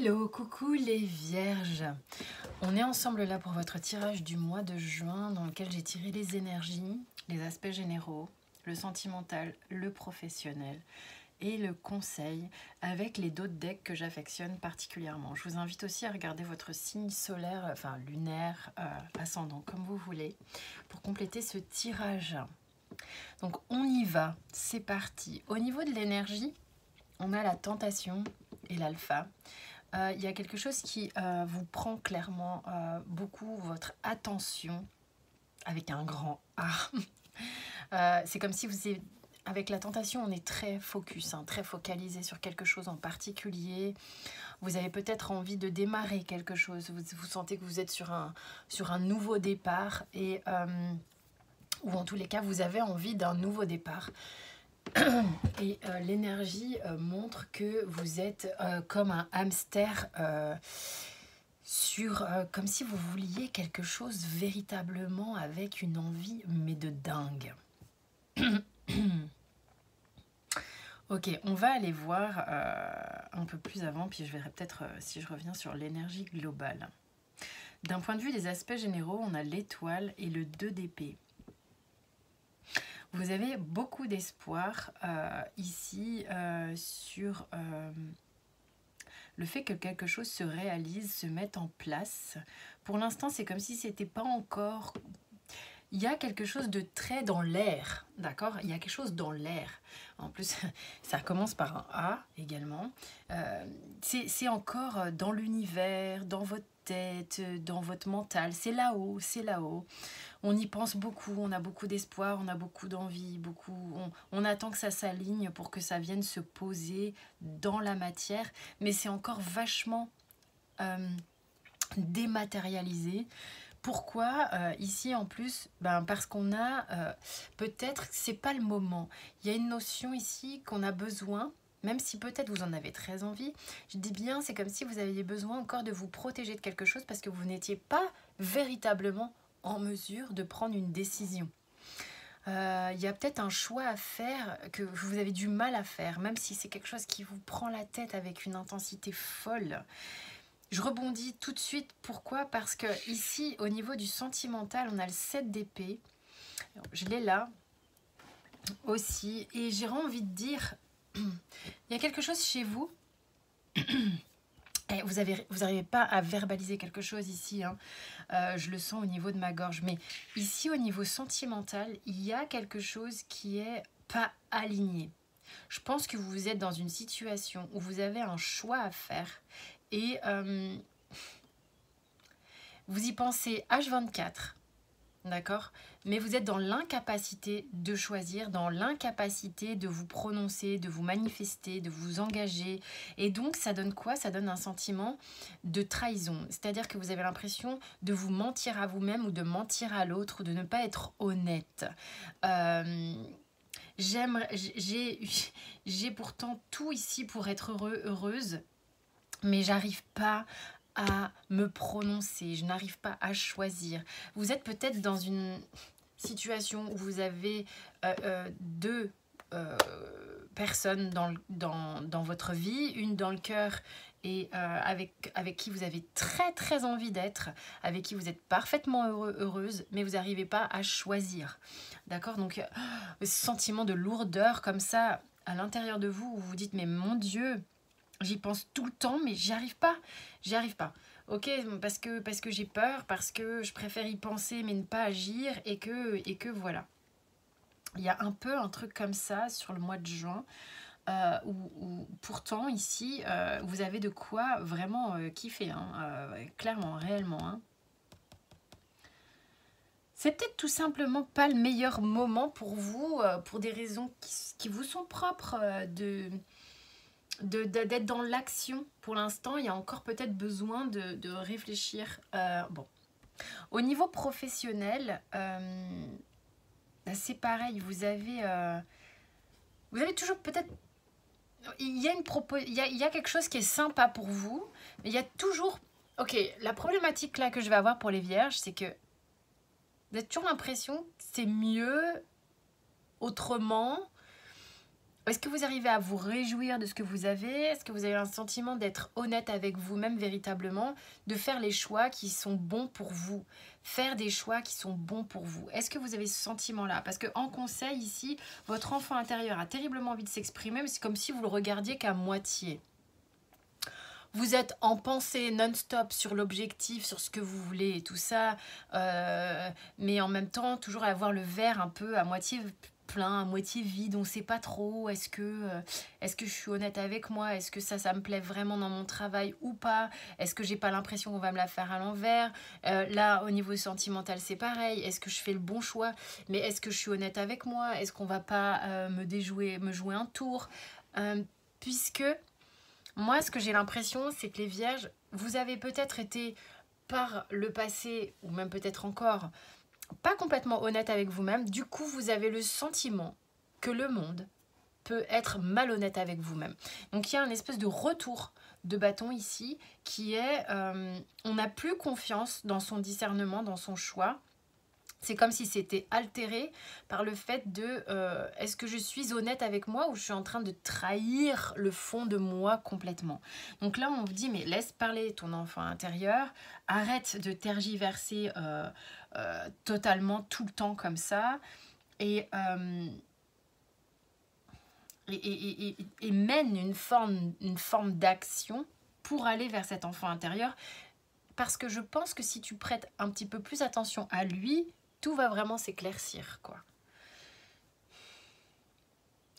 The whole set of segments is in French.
Hello, coucou les vierges. On est ensemble là pour votre tirage du mois de juin dans lequel j'ai tiré les énergies, les aspects généraux, le sentimental, le professionnel et le conseil avec les d'autres decks que j'affectionne particulièrement. Je vous invite aussi à regarder votre signe solaire, enfin lunaire, ascendant, comme vous voulez, pour compléter ce tirage. Donc on y va, c'est parti. Au niveau de l'énergie, on a la tentation et l'alpha. Il y a quelque chose qui vous prend clairement beaucoup votre attention avec un grand A. C'est comme si vous êtes, avec la tentation, on est très focus, très focalisé sur quelque chose en particulier. Vous avez peut-être envie de démarrer quelque chose. Vous sentez que vous êtes sur un nouveau départ et ou en tous les cas, vous avez envie d'un nouveau départ. Et l'énergie montre que vous êtes comme un hamster comme si vous vouliez quelque chose véritablement avec une envie, mais de dingue. Ok, on va aller voir un peu plus avant, puis je verrai peut-être si je reviens sur l'énergie globale. D'un point de vue des aspects généraux, on a l'étoile et le 2 d'épée. Vous avez beaucoup d'espoir ici sur le fait que quelque chose se réalise, se mette en place. Pour l'instant, c'est comme si c'était pas encore... Il y a quelque chose de très dans l'air, d'accord? Il y a quelque chose dans l'air. En plus, ça commence par un A également. C'est encore dans l'univers, dans votre tête, dans votre mental. C'est là-haut, c'est là-haut. On y pense beaucoup, on a beaucoup d'espoir, on a beaucoup d'envie, on attend que ça s'aligne pour que ça vienne se poser dans la matière. Mais c'est encore vachement dématérialisé. Pourquoi ici en plus? Parce qu'on a peut-être, c'est pas le moment. Il y a une notion ici qu'on a besoin, même si peut-être vous en avez très envie. Je dis bien, c'est comme si vous aviez besoin encore de vous protéger de quelque chose parce que vous n'étiez pas véritablement en mesure de prendre une décision. Il y a peut-être un choix à faire que vous avez du mal à faire, même si c'est quelque chose qui vous prend la tête avec une intensité folle. Je rebondis tout de suite. Pourquoi? Parce que ici, au niveau du sentimental, on a le 7 d'épée. Je l'ai là aussi. Et j'ai envie de dire, il y a quelque chose chez vous. Et vous n'arrivez pas à verbaliser quelque chose ici. Je le sens au niveau de ma gorge. Mais ici, au niveau sentimental, il y a quelque chose qui est pas aligné. Je pense que vous êtes dans une situation où vous avez un choix à faire. Et vous y pensez H24, d'accord? Mais vous êtes dans l'incapacité de choisir, dans l'incapacité de vous prononcer, de vous manifester, de vous engager. Et donc, ça donne quoi? Ça donne un sentiment de trahison. C'est-à-dire que vous avez l'impression de vous mentir à vous-même ou de mentir à l'autre, de ne pas être honnête. J'ai pourtant tout ici pour être heureuse, mais j'arrive pas à me prononcer, je n'arrive pas à choisir. Vous êtes peut-être dans une situation où vous avez deux personnes dans votre vie, une dans le cœur et avec qui vous avez très très envie d'être, avec qui vous êtes parfaitement heureuse, mais vous n'arrivez pas à choisir. D'accord? Donc, ce sentiment de lourdeur comme ça à l'intérieur de vous, où vous vous dites, mais mon Dieu, j'y pense tout le temps, mais j'y arrive pas. Ok, parce que j'ai peur, parce que je préfère y penser mais ne pas agir et que voilà. Il y a un peu un truc comme ça sur le mois de juin où pourtant ici vous avez de quoi vraiment kiffer, clairement, réellement. C'est peut-être tout simplement pas le meilleur moment pour vous, pour des raisons qui vous sont propres d'être dans l'action. Pour l'instant, il y a encore peut-être besoin de réfléchir. Bon. Au niveau professionnel, c'est pareil. Vous avez toujours peut-être... Il y a quelque chose qui est sympa pour vous, mais il y a toujours... Ok, la problématique là que je vais avoir pour les vierges, c'est que vous avez toujours l'impression que c'est mieux autrement. Est-ce que vous arrivez à vous réjouir de ce que vous avez? Est-ce que vous avez un sentiment d'être honnête avec vous-même véritablement, de faire les choix qui sont bons pour vous? Faire des choix qui sont bons pour vous. Est-ce que vous avez ce sentiment-là? Parce qu'en conseil, ici, votre enfant intérieur a terriblement envie de s'exprimer, mais c'est comme si vous le regardiez qu'à moitié. Vous êtes en pensée non-stop sur l'objectif, sur ce que vous voulez et tout ça, mais en même temps, toujours avoir le verre un peu à moitié plein, à moitié vide, on ne sait pas trop, est-ce que je suis honnête avec moi, est-ce que ça me plaît vraiment dans mon travail ou pas, est-ce que j'ai pas l'impression qu'on va me la faire à l'envers, là au niveau sentimental c'est pareil, est-ce que je fais le bon choix, mais est-ce que je suis honnête avec moi, est-ce qu'on va pas me jouer un tour, puisque moi ce que j'ai l'impression c'est que les vierges, vous avez peut-être été par le passé, ou même peut-être encore, pas complètement honnête avec vous-même, du coup vous avez le sentiment que le monde peut être malhonnête avec vous-même. Donc il y a un espèce de retour de bâton ici qui est on n'a plus confiance dans son discernement, dans son choix. C'est comme si c'était altéré par le fait de est-ce que je suis honnête avec moi ou je suis en train de trahir le fond de moi complètement. Donc là, on vous dit, mais laisse parler ton enfant intérieur, arrête de tergiverser totalement tout le temps comme ça et mène une forme d'action pour aller vers cet enfant intérieur. Parce que je pense que si tu prêtes un petit peu plus attention à lui, tout va vraiment s'éclaircir, quoi.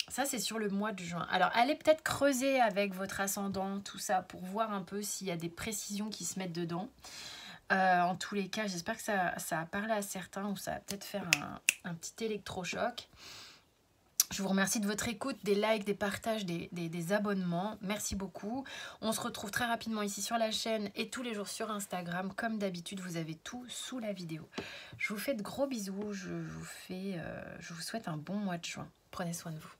Ça, c'est sur le mois de juin. Alors, allez peut-être creuser avec votre ascendant, tout ça, pour voir un peu s'il y a des précisions qui se mettent dedans. En tous les cas, j'espère que ça a parlé à certains ou ça va peut-être faire un petit électrochoc. Je vous remercie de votre écoute, des likes, des partages, des abonnements. Merci beaucoup. On se retrouve très rapidement ici sur la chaîne et tous les jours sur Instagram. Comme d'habitude, vous avez tout sous la vidéo. Je vous fais de gros bisous. Je vous souhaite un bon mois de juin. Prenez soin de vous.